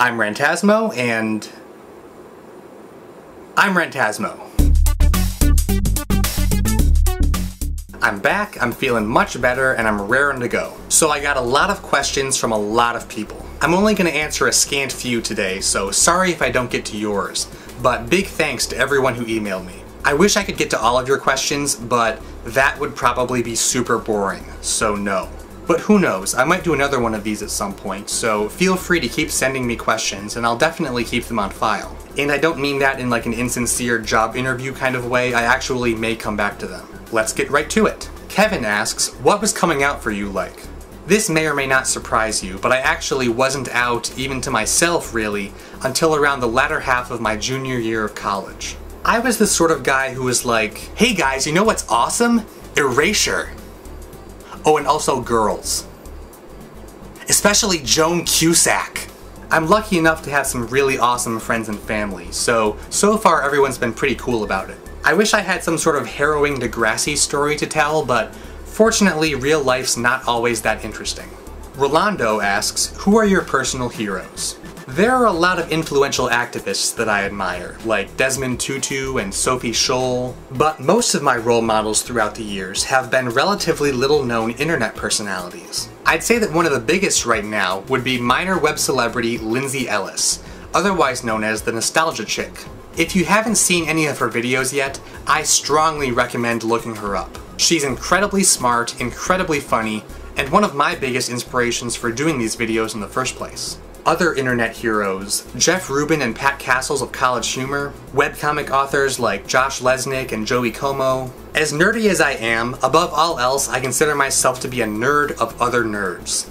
I'm Rantasmo, and I'm Rantasmo. I'm back, I'm feeling much better, and I'm raring to go. So I got a lot of questions from a lot of people. I'm only going to answer a scant few today, so sorry if I don't get to yours, but big thanks to everyone who emailed me. I wish I could get to all of your questions, but that would probably be super boring, so no. But who knows, I might do another one of these at some point, so feel free to keep sending me questions and I'll definitely keep them on file. And I don't mean that in like an insincere job interview kind of way, I actually may come back to them. Let's get right to it. Kevin asks, what was coming out for you like? This may or may not surprise you, but I actually wasn't out, even to myself really, until around the latter half of my junior year of college. I was the sort of guy who was like, hey guys, you know what's awesome? Erasure. Oh, and also girls. Especially Joan Cusack. I'm lucky enough to have some really awesome friends and family, so far everyone's been pretty cool about it. I wish I had some sort of harrowing Degrassi story to tell, but fortunately real life's not always that interesting. Rolando asks, who are your personal heroes? There are a lot of influential activists that I admire, like Desmond Tutu and Sophie Scholl, but most of my role models throughout the years have been relatively little-known internet personalities. I'd say that one of the biggest right now would be minor web celebrity Lindsay Ellis, otherwise known as the Nostalgia Chick. If you haven't seen any of her videos yet, I strongly recommend looking her up. She's incredibly smart, incredibly funny, and one of my biggest inspirations for doing these videos in the first place. Other internet heroes, Jeff Rubin and Pat Castles of College Humor, webcomic authors like Josh Lesnick and Joey Como. As nerdy as I am, above all else, I consider myself to be a nerd of other nerds.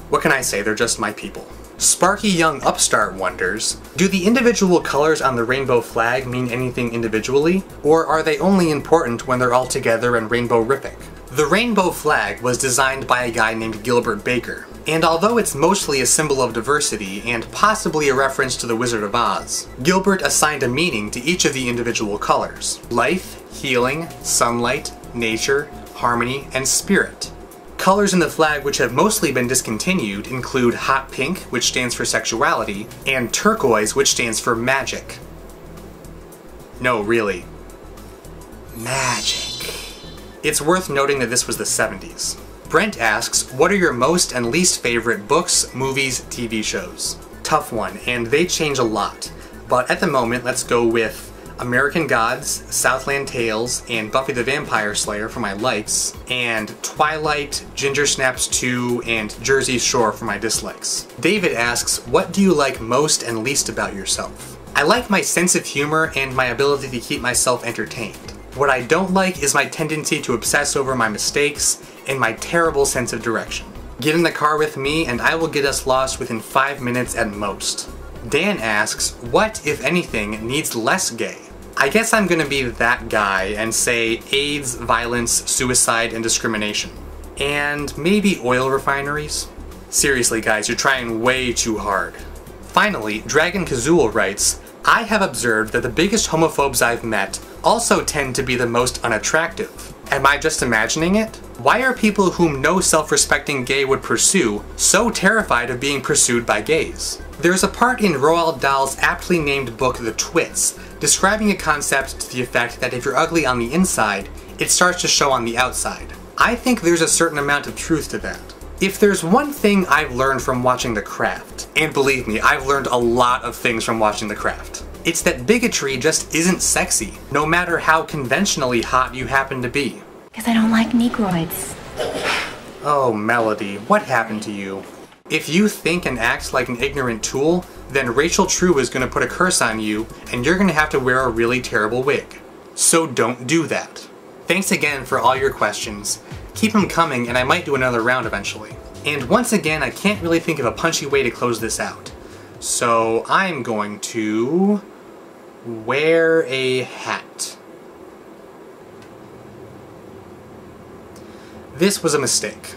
What can I say, they're just my people. Sparky Young Upstart wonders, do the individual colors on the rainbow flag mean anything individually, or are they only important when they're all together and rainbow-rific? The rainbow flag was designed by a guy named Gilbert Baker, and although it's mostly a symbol of diversity and possibly a reference to the Wizard of Oz, Gilbert assigned a meaning to each of the individual colors: life, healing, sunlight, nature, harmony, and spirit. Colors in the flag which have mostly been discontinued include hot pink, which stands for sexuality, and turquoise, which stands for magic. No, really. Magic. It's worth noting that this was the 70s. Brent asks, what are your most and least favorite books, movies, TV shows? Tough one, and they change a lot. But at the moment, let's go with American Gods, Southland Tales, and Buffy the Vampire Slayer for my likes, and Twilight, Ginger Snaps 2, and Jersey Shore for my dislikes. David asks, what do you like most and least about yourself? I like my sense of humor and my ability to keep myself entertained. What I don't like is my tendency to obsess over my mistakes and my terrible sense of direction. Get in the car with me and I will get us lost within 5 minutes at most. Dan asks, what, if anything, needs less gay? I guess I'm gonna be that guy and say AIDS, violence, suicide, and discrimination. And maybe oil refineries? Seriously guys, you're trying way too hard. Finally, Dragon Kazul writes, I have observed that the biggest homophobes I've met also tend to be the most unattractive. Am I just imagining it? Why are people whom no self-respecting gay would pursue so terrified of being pursued by gays? There's a part in Roald Dahl's aptly named book The Twits describing a concept to the effect that if you're ugly on the inside, it starts to show on the outside. I think there's a certain amount of truth to that. If there's one thing I've learned from watching The Craft, and believe me, I've learned a lot of things from watching The Craft, it's that bigotry just isn't sexy, no matter how conventionally hot you happen to be. Because I don't like Negroids. Oh, Melody, what happened to you? If you think and act like an ignorant tool, then Rachel True is going to put a curse on you, and you're going to have to wear a really terrible wig. So don't do that. Thanks again for all your questions. Keep them coming, and I might do another round eventually. And once again, I can't really think of a punchy way to close this out. So I'm going to wear a hat. This was a mistake.